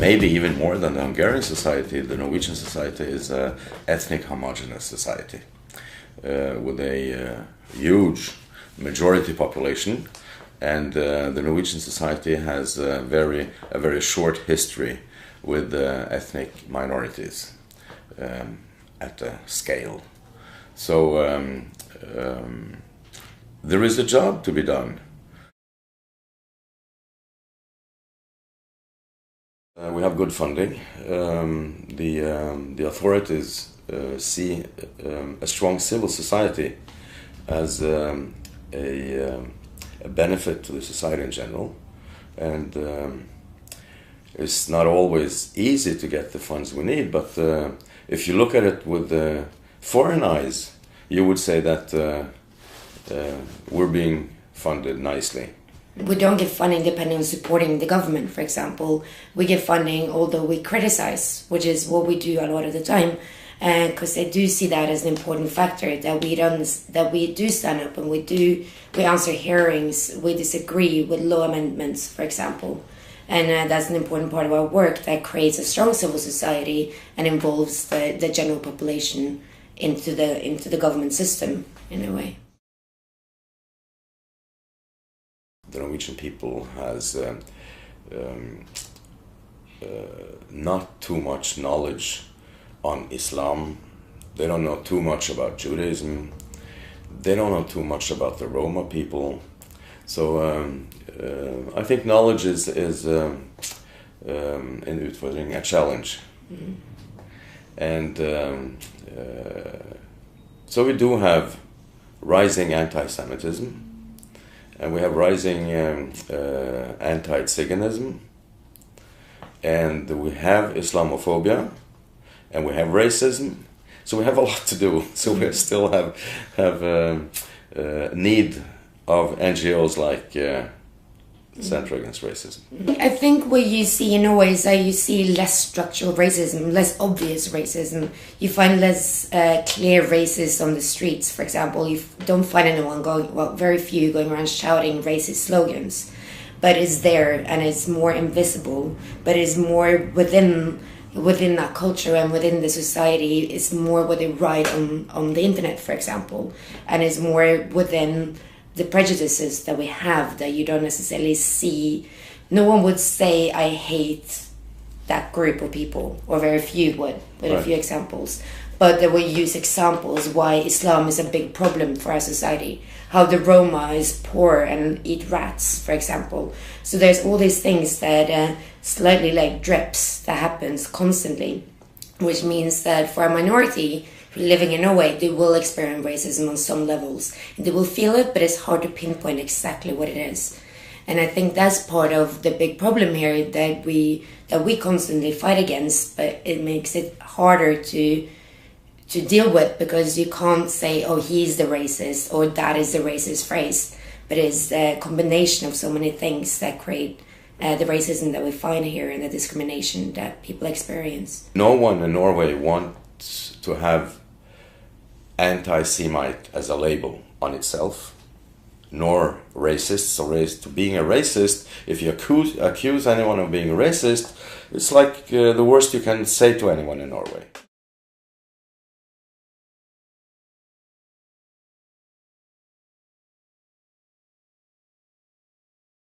Maybe even more than the Hungarian society, the Norwegian society is an ethnic homogeneous society with a huge majority population, and the Norwegian society has a very short history with ethnic minorities at a scale. So there is a job to be done. We have good funding. The authorities see a strong civil society as a benefit to the society in general, and it's not always easy to get the funds we need, but if you look at it with foreign eyes, you would say that we're being funded nicely. We don't get funding depending on supporting the government, for example. We get funding although we criticize, which is what we do a lot of the time, because they do see that as an important factor, that we do stand up and we answer hearings, we disagree with law amendments, for example. And that's an important part of our work that creates a strong civil society and involves the general population into the government system in a way. The Norwegian people has not too much knowledge on Islam. They don't know too much about Judaism. They don't know too much about the Roma people. So I think knowledge is an utfordring, a challenge. Mm-hmm. And so we do have rising anti-Semitism, and we have rising anti-Tsiganism, and we have Islamophobia, and we have racism. So we have a lot to do. So we still have need of NGOs like Center Against Racism. I think what you see in Norway is that you see less structural racism, less obvious racism. You find less clear racists on the streets, for example. You don't find anyone very few going around shouting racist slogans. But it's there and it's more invisible, but it's more within that culture and within the society. It's more what they write on the internet, for example, and it's more within the prejudices that we have that you don't necessarily see. No one would say, I hate that group of people, or very few would, with a few examples. But they will use examples why Islam is a big problem for our society, how the Roma is poor and eat rats, for example. So there's all these things that slightly like drips that happens constantly, which means that for a minority living in Norway, they will experience racism on some levels. They will feel it, but it's hard to pinpoint exactly what it is. And I think that's part of the big problem here that we constantly fight against, but it makes it harder to deal with, because you can't say, oh, he's the racist or that is the racist phrase, but it's a combination of so many things that create the racism that we find here and the discrimination that people experience. No one in Norway wants to have anti-Semite as a label on itself, nor racist. So being a racist, if you accuse anyone of being a racist, it's like the worst you can say to anyone in Norway.